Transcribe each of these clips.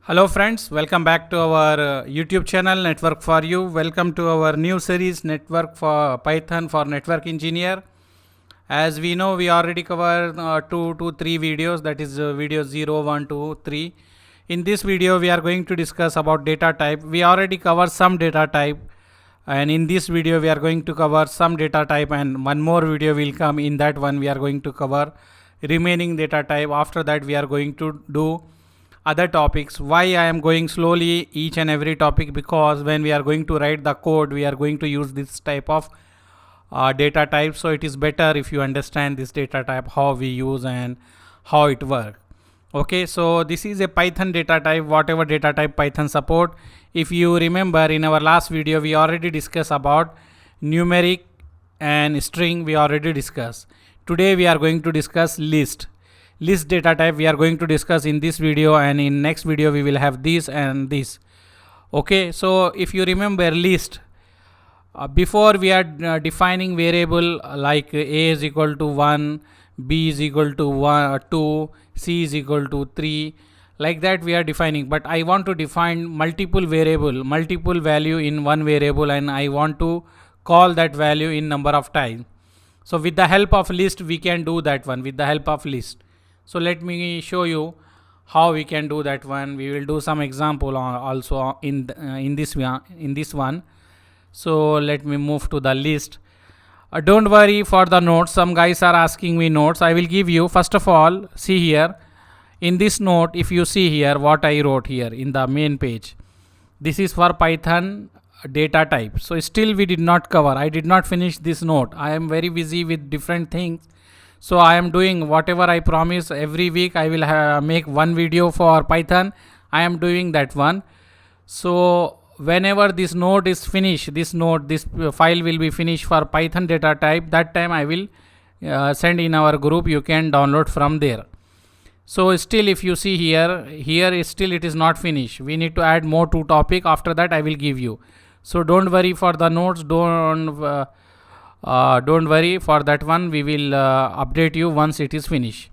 Hello friends, welcome back to our YouTube channel Network for You. Welcome to our new series Network for Python for Network Engineer. As we know, we already covered 2 to 3 videos, that is video 0, 1, 2, 3. In this video we are going to discuss about data type. We already covered some data type, and in this video we are going to cover some data type, and one more video will come. In that one we are going to cover remaining data type. After that we are going to do other topics. Why I am going slowly each and every topic? Because when we are going to write the code, we are going to use this type of data type. So it is better if you understand this data type, how we use and how it works. Okay, so this is a Python data type, whatever data type Python support. If you remember, in our last video we already discussed about numeric and string. We already discussed. Today we are going to discuss list data type. We are going to discuss in this video, and in next video we will have this and this. Okay, so if you remember list, before we are defining variable like a is equal to 1, b is equal to 2, c is equal to 3, like that we are defining. But I want to define multiple value in one variable, and I want to call that value in number of times. So with the help of list we can do that one, with the help of list. So let me show you how we can do that one. We will do some example also in this one. So let me move to the list. Don't worry for the notes. Some guys are asking me notes. I will give you. First of all, see here in this note, if you see here what I wrote here in the main page, this is for Python data type. So still we did not cover. I did not finish this note. I am very busy with different things. So I am doing whatever I promise. Every week I will make one video for Python. I am doing that one. So whenever this node is finished, this file will be finished for Python data type. That time I will send in our group. You can download from there. So still if you see here still it is not finished. We need to add more to topic. After that I will give you. So don't worry for the notes. Don't worry for that one. We will update you once it is finished.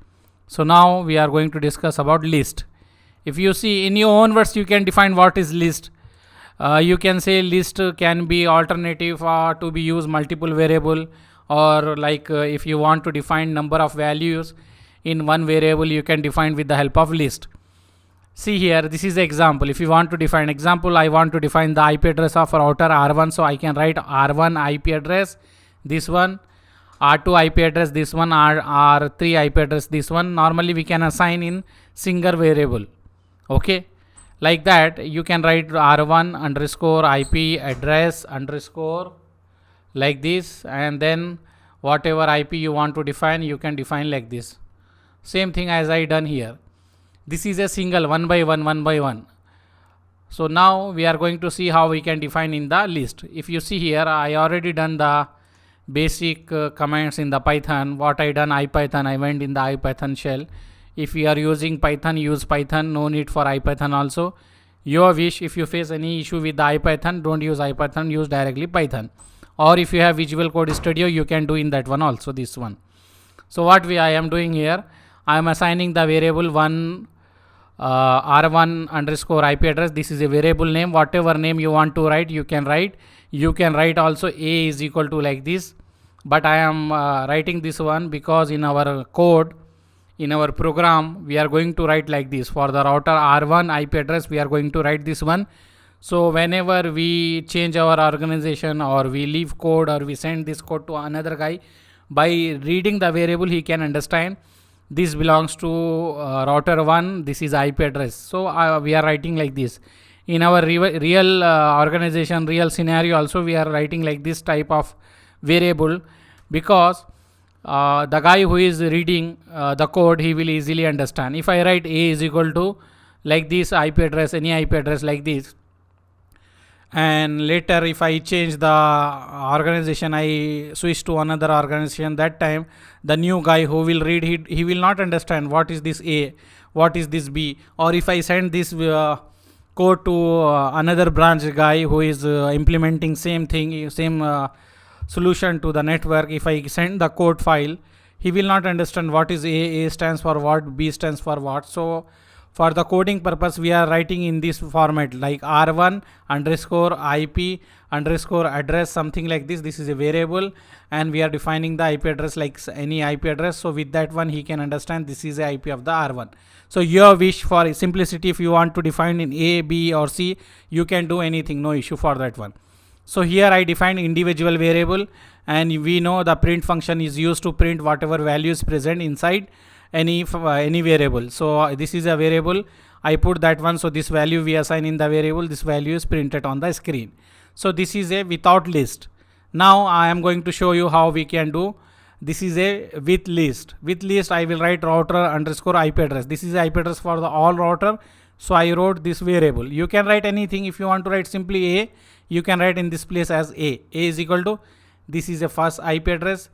So now we are going to discuss about list. If you see in your own words, you can define what is list. You can say list can be alternative to be used multiple variable, or like if you want to define number of values in one variable, you can define with the help of list. See here, this is the example. If you want to define example, I want to define the IP address of router R1. So I can write R1 IP address, this one, R2 IP address, this one, R3 IP address, this one. Normally we can assign in single variable. Okay, like that you can write R1 underscore IP address underscore like this, and then whatever IP you want to define, you can define like this. Same thing as I done here. This is a single one by one. So now we are going to see how we can define in the list. If you see here, I already done the basic commands in the Python. What I done, IPython, I went in the IPython shell. If you are using Python, use Python. No need for IPython also. Your wish. If you face any issue with the IPython, don't use IPython, use directly Python. Or if you have Visual Code Studio, you can do in that one also, this one. So what I am doing here, I am assigning the variable one R1 underscore IP address. This is a variable name. Whatever name you want to write, you can write. You can write also A is equal to like this. But I am writing this one because in our code, in our program, we are going to write like this. For the router R1 IP address, we are going to write this one. So whenever we change our organization, or we leave code, or we send this code to another guy, by reading the variable, he can understand this belongs to router 1, this is IP address. So we are writing like this. In our real organization, real scenario also, we are writing like this type of variable, because the guy who is reading the code, he will easily understand. If I write A is equal to like this IP address, any IP address like this, and later if I change the organization, I switch to another organization, that time the new guy who will read, he will not understand what is this A, what is this B. Or if I send this code to another branch guy who is implementing same thing, same solution to the network, if I send the code file, he will not understand what is A stands for what, B stands for what. So For the coding purpose, we are writing in this format like r1 underscore IP underscore address, something like this. This is a variable, and we are defining the IP address like any IP address. So with that one, he can understand this is the IP of the r1. So your wish, for simplicity, if you want to define in A, B or C, you can do anything, no issue for that one. So here I defined individual variable, and we know the print function is used to print whatever value is present inside any variable. So this is a variable, I put that one, so this value we assign in the variable, this value is printed on the screen. So this is a without list. Now I am going to show you how we can do. This is a with list. With list, I will write router underscore IP address. This is the IP address for the all router. So I wrote this variable. You can write anything. If you want to write simply A, you can write in this place as A. A is equal to, this is the first IP address,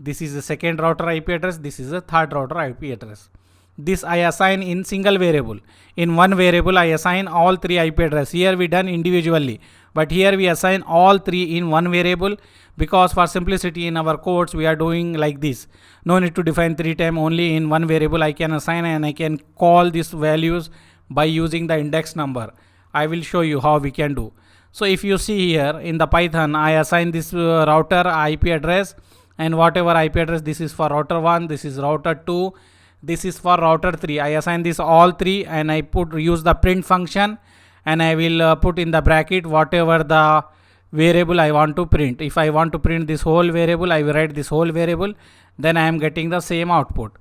this is the second router IP address, this is the third router IP address. This I assign in single variable. In one variable, I assign all three IP address. Here we done individually, but here we assign all three in one variable, because for simplicity in our codes we are doing like this. No need to define three times, only in one variable I can assign, and I can call these values by using the index number. I will show you how we can do. So if you see here in the Python, I assign this router IP address, and whatever IP address, this is for router 1, this is router 2, this is for router 3. I assign this all three, and I use the print function, and I will put in the bracket whatever the variable I want to print. If I want to print this whole variable, I will write this whole variable, then I am getting the same output.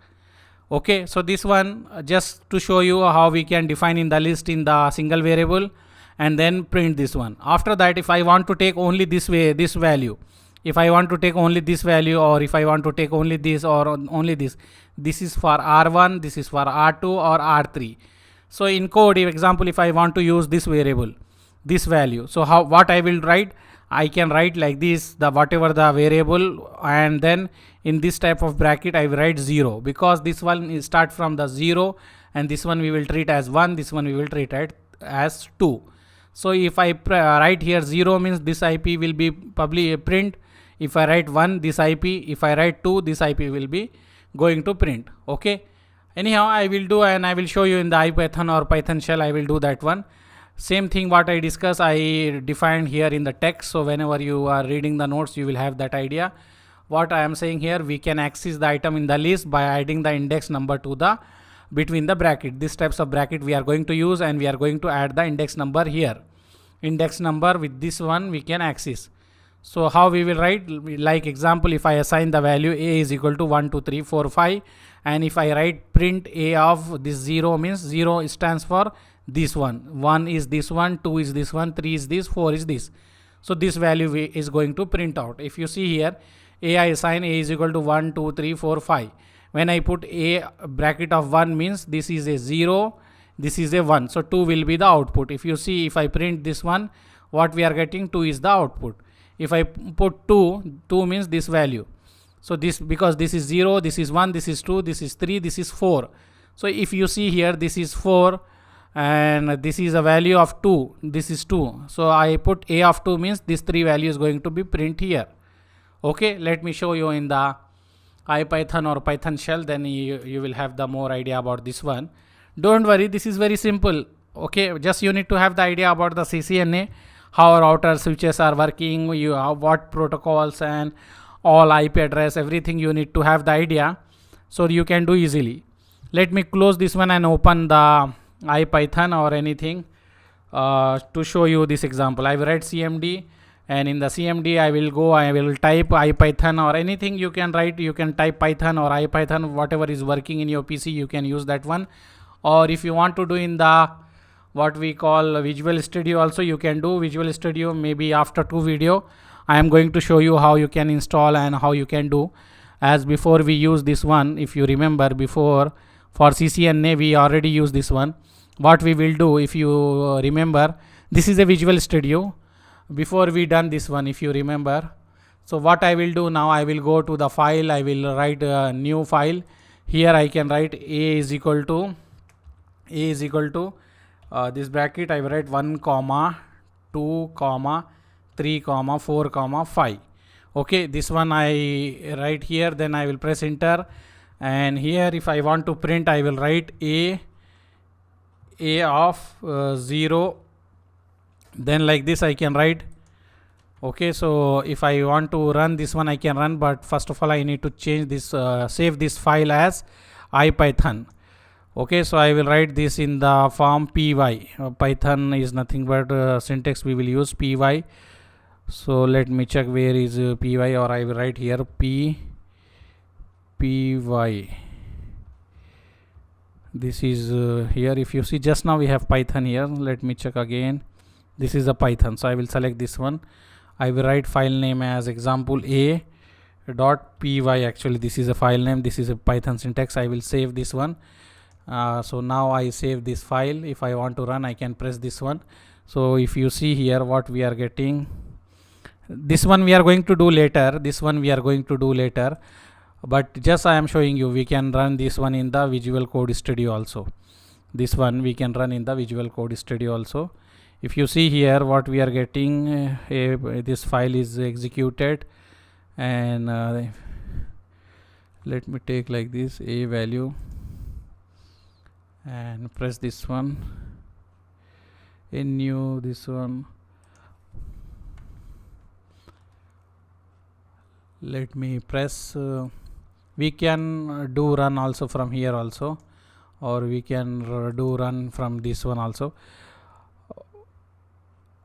Okay, so this one just to show you how we can define in the list in the single variable, and then print this one. After that, if I want to take only this value, if I want to take only this value, or if I want to take only this or only this is for R1, this is for R2 or R3. So in code, example, if I want to use this variable, this value, so what I will write, I can write like this, the whatever the variable, and then in this type of bracket I will write 0, because this one is start from the 0, and this one we will treat as 1, this one we will treat as 2. So if I write here 0 means this IP will be probably print. If I write 1, this IP, if I write 2, this IP will be going to print. Okay, anyhow I will do, and I will show you in the IPython or Python shell, I will do that one. Same thing what I discussed, I defined here in the text. So whenever you are reading the notes, you will have that idea. What I am saying here, we can access the item in the list by adding the index number to the between the bracket. These types of bracket we are going to use, and we are going to add the index number here. Index number, with this one we can access. So how we will write, like example, if I assign the value A is equal to 1 2 3 4 5, and if I write print A of this 0 means 0 stands for this one, 1 is this one, 2 is this one, 3 is this, 4 is this. So this value is going to print out. If you see here, A I assign A is equal to 1 2 3 4 5. When I put A bracket of 1 means this is a 0, this is a 1. So 2 will be the output. If you see, if I print this one, what we are getting, 2 is the output. If I put 2 means this value. So this, because this is 0, this is 1, this is 2, this is 3, this is 4. So if you see here, this is 4, and this is a value of 2, this is 2. So I put A of 2 means this 3 value is going to be print here. Okay, let me show you in the IPython or Python shell, then you will have the more idea about this one. Don't worry, this is very simple. Okay, just you need to have the idea about the CCNA, how router switches are working, what protocols and all IP address, everything you need to have the idea, so you can do easily. Let me close this one and open the IPython or anything to show you this example. I will write CMD, and in the CMD I will type IPython or anything you can write. You can type Python or IPython, whatever is working in your PC, you can use that one. Or if you want to do in the what we call Visual Studio also, you can do Visual Studio. Maybe after 2 video I am going to show you how you can install and how you can do. As before we use this one, if you remember, before for CCNA we already use this one. What we will do, if you remember, this is a Visual Studio. Before we done this one, if you remember. So what I will do now, I will go to the file, I will write a new file. Here I can write A is equal to this bracket, I will write 1 comma 2 comma 3 comma 4 comma 5. Okay, this one I write here, then I will press enter, and here if I want to print, I will write A a of 0, then like this I can write. Okay, so if I want to run this one I can run, but first of all I need to change this, save this file as IPython. Okay, so I will write this in the form py. Python is nothing but syntax we will use py. So let me check where is py, or I will write here py. This is here. If you see, just now we have Python here. Let me check again. This is a Python, so I will select this one. I will write file name as example a dot py. Actually this is a file name, this is a Python syntax. I will save this one. So now I save this file. If I want to run I can press this one. So if you see here what we are getting, this one we are going to do later, this one we are going to do later, but just I am showing you we can run this one in the Visual Code Studio also. This one we can run in the Visual Code Studio also. If you see here what we are getting, this file is executed, and let me take like this a value and press this one, a new this one. Let me press, we can do run also from here also, or we can do run from this one also.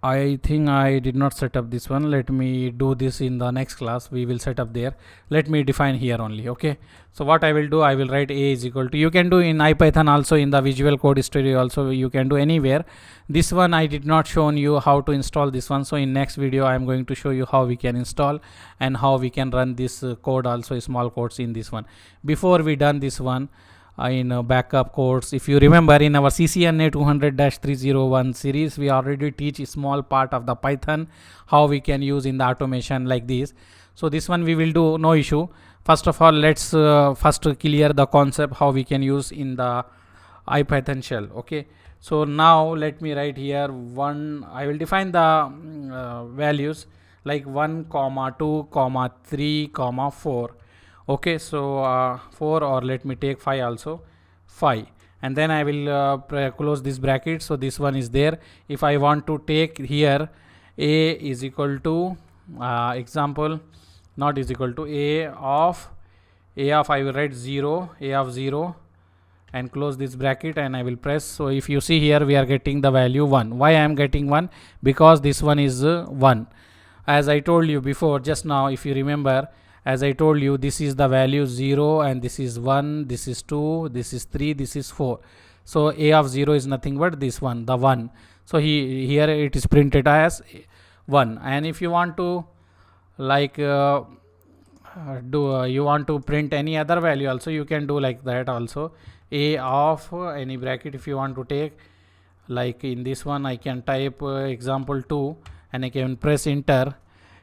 I think I did not set up this one. Let me do this in the next class. We will set up there. Let me define here only. Okay. So what I will do, I will write a is equal to, you can do in IPython also, in the Visual Code Studio also, you can do anywhere. This one I did not show you how to install this one. So in next video I am going to show you how we can install and how we can run this code also, small codes in this one. Before we done this one, in backup codes, if you remember in our CCNA 200-301 series we already teach a small part of the Python, how we can use in the automation like this. So this one we will do, no issue. First of all let's first clear the concept how we can use in the IPython shell. Okay, so now let me write here one, I will define the values like 1, 2, 3, 4. Okay, so 4, or let me take 5 also, 5, and then I will close this bracket. So this one is there. If I want to take here a is equal to example, not is equal to a of I will write 0, a of 0, and close this bracket, and I will press. So if you see here we are getting the value 1. Why I am getting 1? Because this one is 1. As I told you before just now, if you remember, as I told you, this is the value 0, and this is 1, this is 2, this is 3, this is 4. So a of 0 is nothing but this one, the 1. So here it is printed as 1. And if you want to like you want to print any other value also, you can do like that also. A of any bracket if you want to take, like in this one I can type example 2, and I can press enter.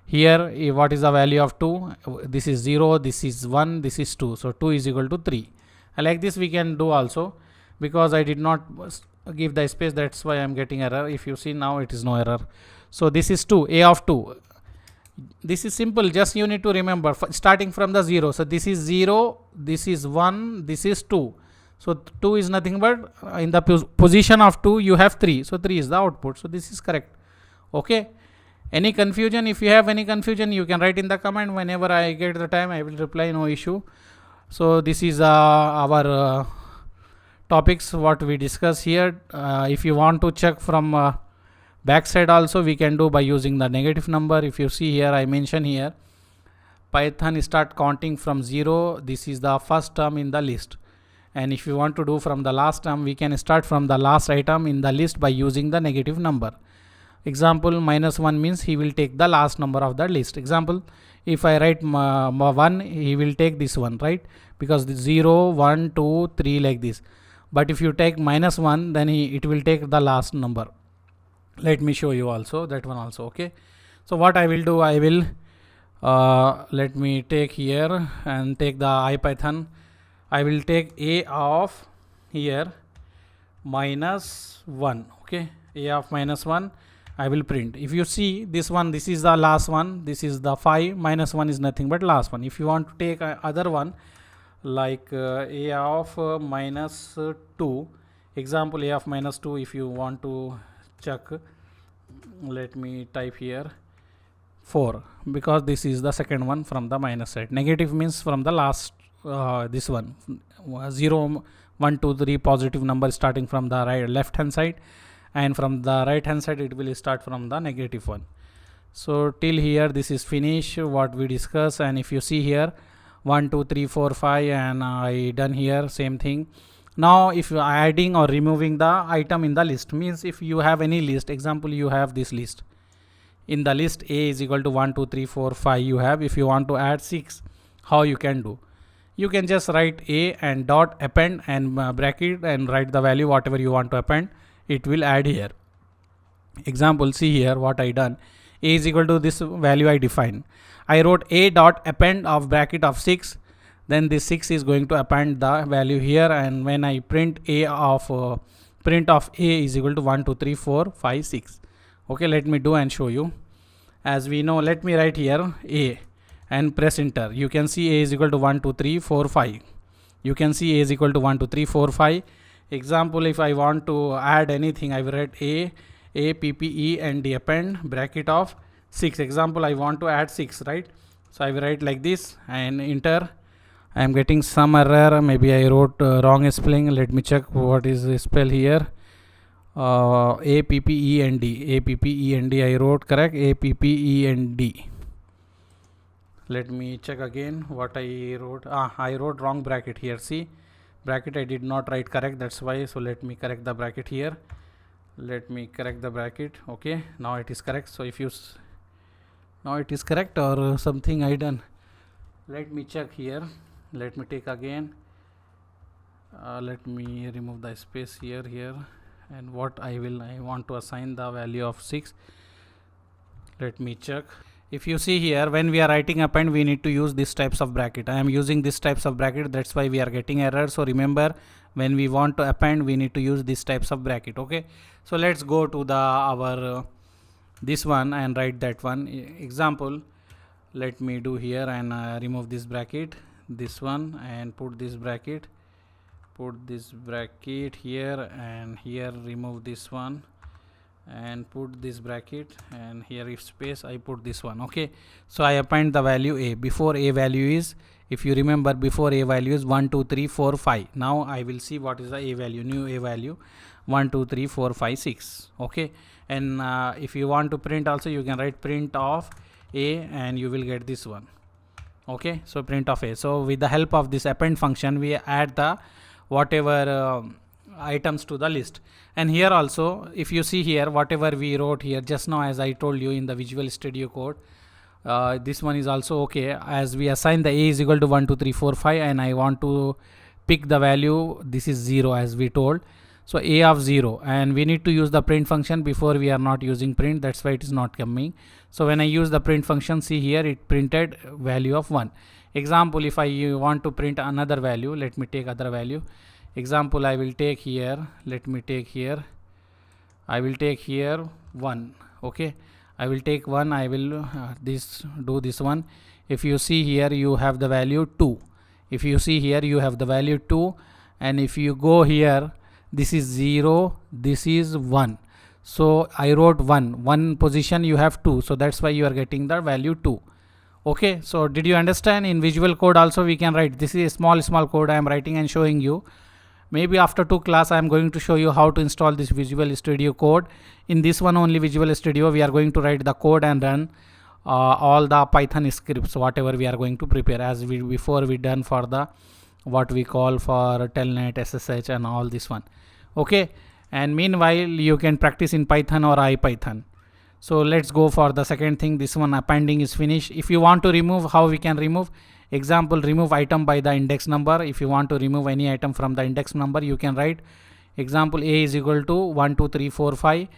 Here what is the value of 2? This is 0, this is 1, this is 2. So 2 is equal to 3. Like this we can do also, because I did not give the space, that's why I am getting error. If you see now it is no error. So this is 2, a of 2. This is simple, just you need to remember starting from the 0. So this is 0, this is 1, this is 2. So 2 is nothing but in the position of 2 you have 3. So 3 is the output. So this is correct. Okay. Any confusion? If you have any confusion, you can write in the comment. Whenever I get the time, I will reply, no issue. So this is our topics what we discuss here. If you want to check from backside also, we can do by using the negative number. If you see here, I mention here, Python start counting from 0. This is the first term in the list. And if you want to do from the last term, we can start from the last item in the list by using the negative number. Example, -1 means he will take the last number of the list. Example, if I write 1, he will take this one, right? Because the 0, 1, 2, 3 like this. But if you take -1, then it will take the last number. Let me show you also that one also. Okay, so what I will do, I will let me take here and take the IPython. I will take a of here -1. Okay, a of -1. I will print. If you see this one, this is the last one, this is the 5, -1 is nothing but last one. If you want to take other one like a of -2, Example, a of minus 2, if you want to check, let me type here 4, because this is the second one from the minus side. Negative means from the last this one 0, 1, 2, 3 positive number starting from the left hand side, and from the right hand side it will start from the negative one. So till here this is finish what we discuss. And if you see here 1, 2, 3, 4, 5, and I done here same thing. Now if you are adding or removing the item in the list, means if you have any list, example you have this list, in the list a is equal to 1, 2, 3, 4, 5 you have. If you want to add 6, how you can do? You can just write a and dot append and bracket and write the value whatever you want to append, it will add here. Example, see here what I done. A is equal to this value I define. I wrote a dot append of bracket of 6, then this 6 is going to append the value here, and when I print a of print of a is equal to 1, 2, 3, 4, 5, 6. Okay, let me do and show you. As we know, let me write here a and press enter. You can see a is equal to 1, 2, 3, 4, 5. You can see a is equal to 1, 2, 3, 4, 5. Example, if I want to add anything, I will write a p p e and d append bracket of 6. Example, I want to add 6, right? So I will write like this and enter. I am getting some error, maybe I wrote wrong spelling. Let me check what is the spell here. A p p e n d, a p p e n d I wrote correct, a p p e n d. Let me check again what I wrote. I wrote wrong bracket here. See, bracket I did not write correct, that's why. So let me correct the bracket here. Let me correct the bracket. Okay, now it is correct. So if you now it is correct or something I done. Let me check here. Let me take again. Let me remove the space here, and what I want to assign the value of 6. Let me check. If you see here, when we are writing append, we need to use these types of bracket. I am using these types of bracket, that's why we are getting error. So remember, when we want to append, we need to use these types of bracket. Okay, so let's go to the our this one and write that one. Example, let me do here and remove this bracket, this one, and put this bracket here, and here remove this one and put this bracket, and here if space I put this one. Okay, so I append the value a. Before a value is, if you remember, before a value is 1, 2, 3, 4, 5. Now I will see what is the a value, new a value 1, 2, 3, 4, 5, 6. Okay, and if you want to print also, you can write print of a and you will get this one. Okay, so print of a. So with the help of this append function, we add the whatever items to the list. And here also, if you see here, whatever we wrote here just now, as I told you in the Visual Studio Code, this one is also okay. As we assign the a is equal to 1, 2, 3, 4, 5, and I want to pick the value, this is 0 as we told. So a of 0, and we need to use the print function. Before we are not using print, that's why it is not coming. So when I use the print function, see here it printed value of 1. Example, if I want to print another value, let me take other value. Example, I will take here, let me take here, I will take here 1. Okay, I will take 1, I will do this one. If you see here, you have the value 2. If you see here, you have the value 2, and if you go here, this is 0, this is 1. So I wrote 1 position, you have 2, so that's why you are getting the value 2. Okay, so did you understand? In Visual Code also we can write. This is a small code I am writing and showing you. Maybe after 2 class I am going to show you how to install this Visual Studio Code. In this one only, Visual Studio, we are going to write the code and run all the Python scripts, whatever we are going to prepare, as we before we done for the what we call for telnet, SSH, and all this one. Okay, and meanwhile you can practice in Python or IPython. So let's go for the second thing. This one appending is finished. If you want to remove, how we can remove? Example, remove item by the index number. If you want to remove any item from the index number, you can write example a is equal to 1, 2, 3, 4, 5.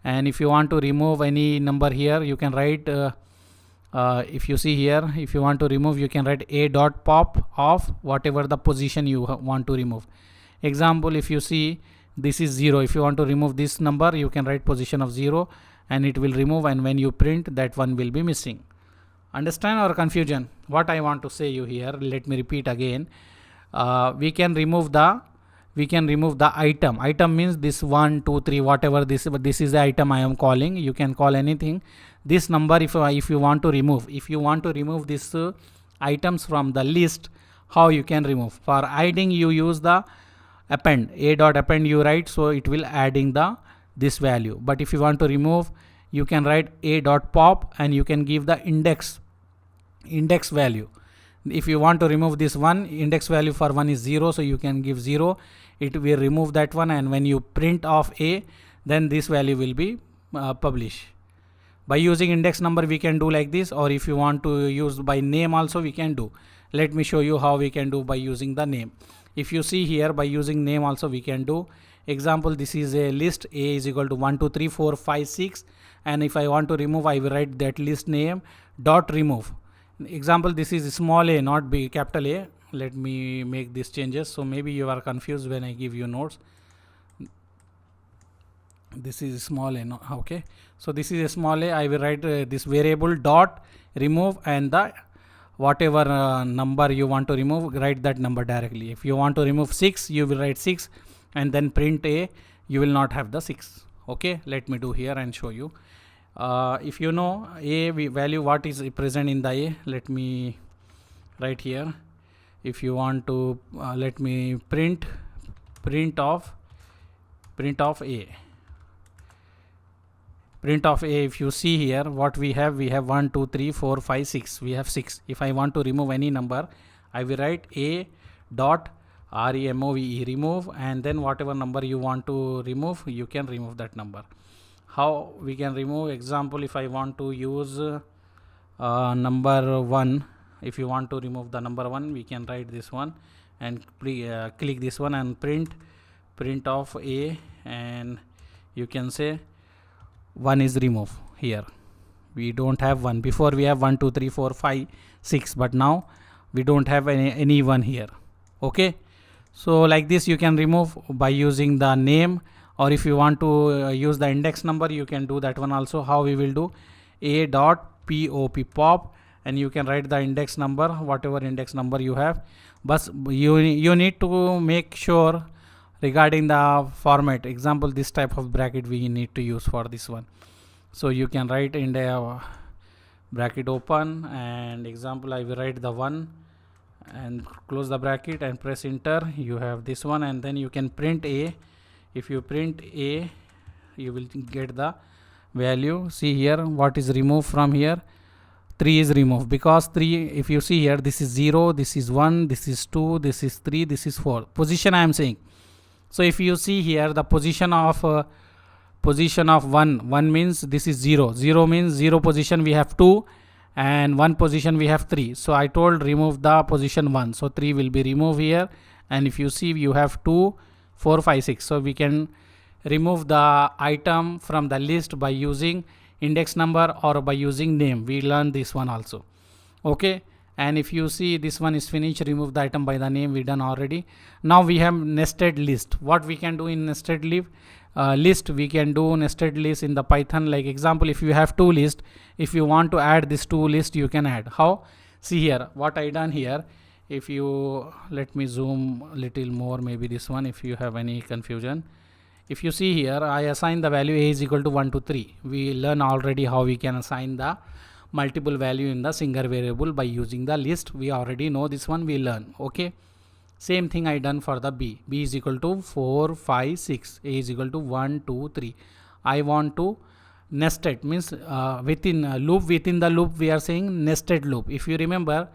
And if you want to remove any number here, you can write if you see here, if you want to remove, you can write a dot pop of whatever the position you want to remove. Example, if you see this is 0, if you want to remove this number, you can write position of 0 and it will remove, and when you print, that one will be missing. Understand or confusion? What I want to say you here, let me repeat again. We can remove the we can remove the item. Item means this 1 2 3 whatever, this is the item I am calling. You can call anything. This number, if you want to remove, this items from the list, how you can remove? For adding, you use the append, a dot append you write, so it will adding the this value. But if you want to remove, you can write a dot pop and you can give the index value. If you want to remove this one, index value for 1 is 0, so you can give 0. It will remove that one, and when you print off a, then this value will be published. By using index number we can do like this, or if you want to use by name also we can do. Let me show you how we can do by using the name. If you see here, by using name also we can do. Example, this is a list, a is equal to 1 2 3 4 5 6, and if I want to remove, I will write that list name dot remove. Example, this is small a, not big capital A. Let me make these changes, so maybe you are confused when I give you notes. This is small a, no? Okay, so this is a small a. I will write this variable dot remove, and the whatever number you want to remove, write that number directly. If you want to remove 6, you will write 6 and then print a. You will not have the 6. Okay, let me do here and show you. If you know a value what is present in the a, let me write here. If you want to let me print of a. Print of a, if you see here what we have 1 2 3 4 5 6, we have 6. If I want to remove any number, I will write a dot remove, remove, and then whatever number you want to remove, you can remove that number. How we can remove? Example, if I want to use number 1, if you want to remove the number 1, we can write this one and click this one and print of a, and you can say 1 is removed. Here we don't have 1. Before we have 1 2 3 4 5 6, but now we don't have any 1 here. Okay, so like this you can remove by using the name, or if you want to use the index number, you can do that one also. How we will do? A dot pop, and you can write the index number, whatever index number you have. But you need to make sure regarding the format. Example, this type of bracket we need to use for this one. So you can write in the bracket open, and example, I will write the 1 and close the bracket and press enter. You have this one, and then you can print a. If you print a, you will get the value. See here what is removed from here. 3 is removed, because 3, if you see here, this is 0, this is 1, this is 2, this is 3, this is 4. Position I am saying. So if you see here, the position of 1 means this is 0. 0 means 0 position we have 2, and 1 position we have 3. So I told remove the position 1. So 3 will be removed here, and if you see, you have 2 4 5 6. So we can remove the item from the list by using index number or by using name. We learned this one also. Okay, and if you see, this one is finished. Remove the item by the name, we done already. Now we have nested list. What we can do in nested list, we can do nested list in the Python. Like example, if you have 2 lists, if you want to add this 2 list, you can add. How? See here what I done here. If you let me zoom a little more, maybe this one, if you have any confusion. If you see here, I assign the value a is equal to 1 to 3. We learn already how we can assign the multiple value in the single variable by using the list. We already know this one, we learn. Okay, same thing I done for the b. B is equal to 4 5 6, a is equal to 1 2 3. I want to nested, means within a loop, within the loop we are saying nested loop. If you remember,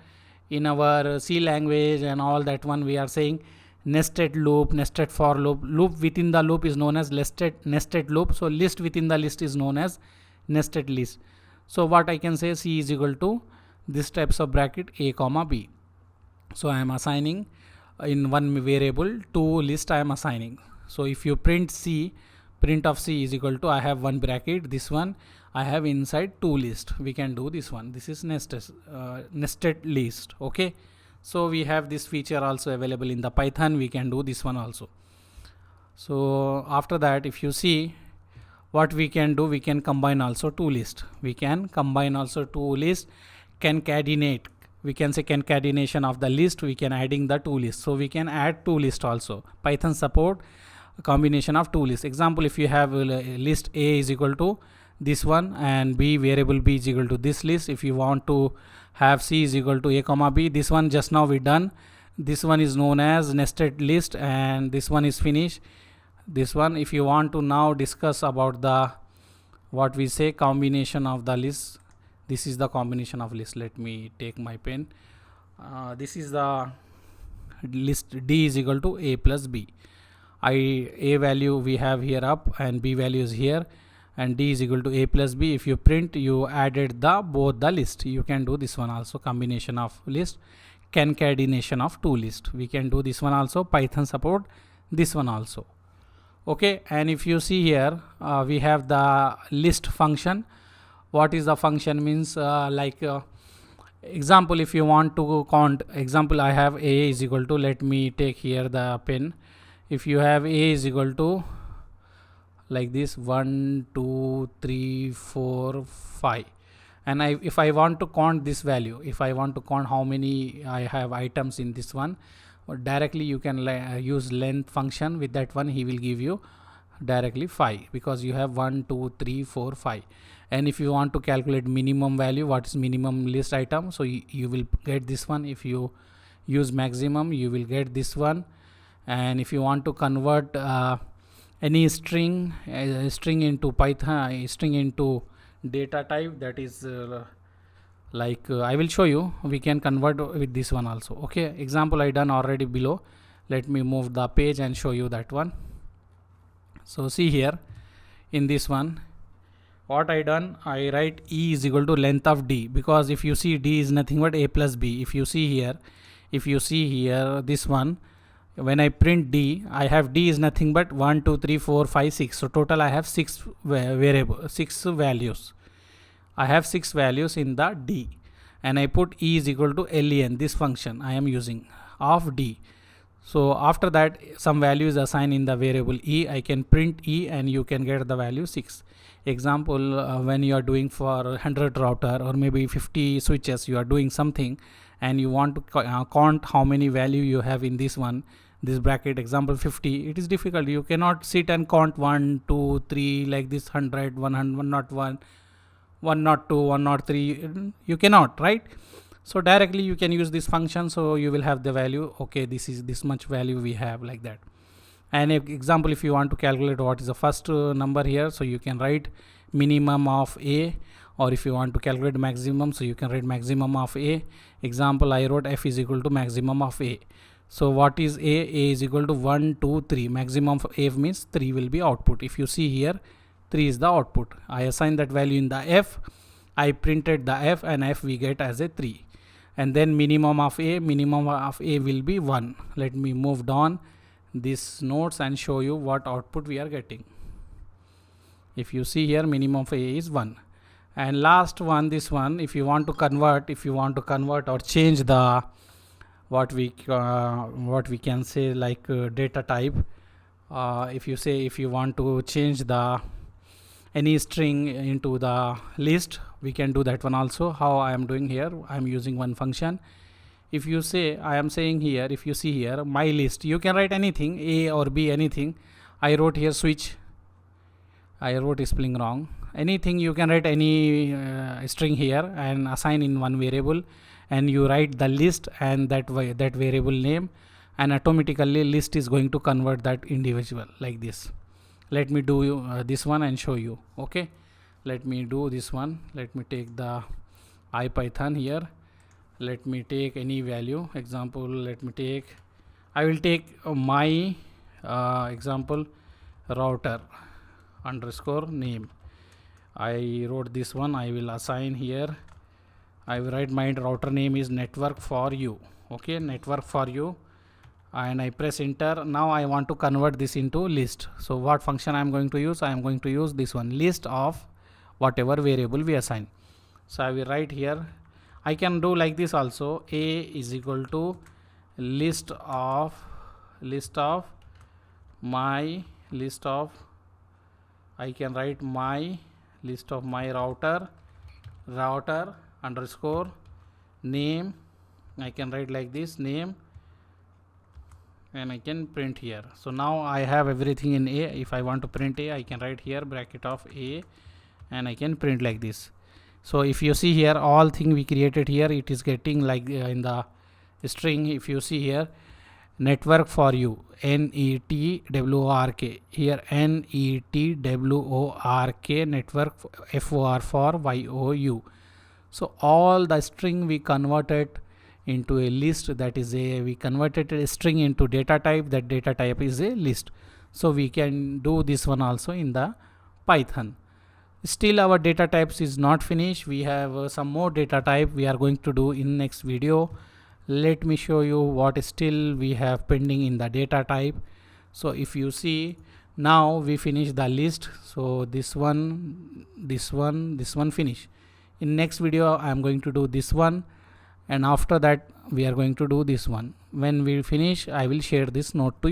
in our C language and all that one, we are saying nested loop, nested for loop. Loop within the loop is known as nested loop. So list within the list is known as nested list. So what I can say, C is equal to this types of bracket a comma b. So I am assigning in one variable 2 list I am assigning. So if you print C, print of C is equal to, I have one bracket, this one I have inside 2 list. We can do this one. This is nested list. Okay, so we have this feature also available in the Python. We can do this one also. So after that, if you see what we can do, we can combine also 2 lists. We can combine also 2 lists, concatenate. we can say concatenation of the list, we can adding the two lists. So we can add two lists also. Python support a combination of two lists. Example, if you have a list A is equal to this one and B variable B is equal to this list. If you want to have C is equal to A comma B, this one just now we done. This one is known as nested list and this one is finished. This one, if you want to now discuss about the what we say combination of the list, this is the combination of list. Let me take my pen. This is the list D is equal to A plus B. A value we have here up and B value is here, and D is equal to A plus B. If you print, you added the both the list. You can do this one also, combination of list, concatenation of two list. We can do this one also. Python support this one also. Okay, and if you see here, we have the list function. What is the function means, example, if you want to count, example, I have A is equal to, let me take here the pen. If you have A is equal to like this 1 2 3 4 5, and if I want to count this value, if I want to count how many I have items in this one, directly you can use length function. With that one he will give you directly 5, because you have 1 2 3 4 5. And if you want to calculate minimum value, what is minimum list item, so you will get this one. If you use maximum, you will get this one. And if you want to convert any string into Python, string into data type, that is I will show you, we can convert with this one also. Okay, example I done already below. Let me move the page and show you that one. So see here in this one, what I done, I write E is equal to length of D, because if you see D is nothing but A plus B. If you see here this one, when I print D, I have D is nothing but 1 2 3 4 5 6. So total I have 6 values. I have 6 values in the D, and I put E is equal to len, this function I am using of D. So after that, some value is assigned in the variable E. I can print E and you can get the value 6. Example, when you are doing for 100 router or maybe 50 switches, you are doing something and you want to count how many value you have in this one, this bracket, example 50. It is difficult. You cannot sit and count 1 2 3 like this, 100 100 101 102 103. You cannot, right? So directly you can use this function, so you will have the value. Okay, this is this much value we have, like that. And example, if you want to calculate what is the first number here, so you can write minimum of A, or if you want to calculate maximum, so you can write maximum of A. Example, I wrote F is equal to maximum of A. So what is A? A is equal to 1 2 3. Maximum of A means 3 will be output. If you see here, 3 is the output. I assign that value in the F. I printed the F, and F we get as a 3. And then minimum of A will be 1. Let me move down these nodes and show you what output we are getting. If you see here, minimum of A is 1. And last one, this one, if you want to convert or change the what we can say like data type, if you want to change the any string into the list, we can do that one also. How I am doing here, I am using one function. If you say, I am saying here, if you see here my list, you can write anything, A or B, anything. I wrote here switch, I wrote spelling wrong. Anything, you can write any string here and assign in one variable, and you write the list and that variable name, and automatically list is going to convert that individual like this. Let me do this one and show you. Okay, let me do this one. Let me take the IPython here. Let me take any value. Example, I will take my example router underscore name. I wrote this one. I will assign here. I will write my router name is network for you. Okay, network for you. And I press enter. Now I want to convert this into list. So what function I am going to use? I am going to use this one, list of whatever variable we assign. So I will write here. I can do like this also. A is equal to list of my list of, I can write my list of my router underscore name I can write like this, name, and I can print here. So now I have everything in A. If I want to print A, I can write here bracket of A, and I can print like this. So if you see here, all thing we created here, it is getting like in the string. If you see here, network for you, NETWORK, here NETWORK, network, FOR for YOU. So all the string we converted into a list, that is we converted a string into data type, that data type is a list. So we can do this one also in the Python. Still our data types is not finished. We have some more data type we are going to do in next video. Let me show you what still we have pending in the data type. So if you see, now we finish the list. So this one finish. In next video I am going to do this one, and after that we are going to do this one. When we finish, I will share this notes to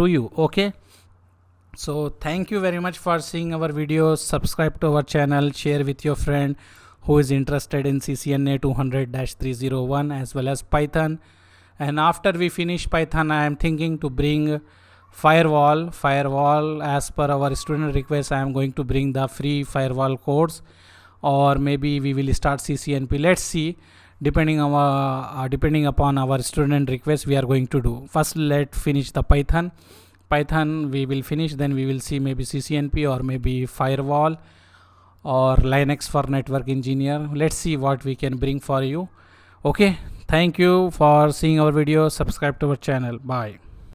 you. Okay, so thank you very much for seeing our videos. Subscribe to our channel, share with your friend who is interested in CCNA 200-301 as well as Python. And after we finish Python, I am thinking to bring firewall as per our student request. I am going to bring the free firewall course, or maybe we will start CCNP. Let's see, depending upon our student request, we are going to do. First let's finish the Python we will finish, then we will see maybe CCNP or maybe firewall or Linux for network engineer. Let's see what we can bring for you. Okay, thank you for seeing our video. Subscribe to our channel. Bye.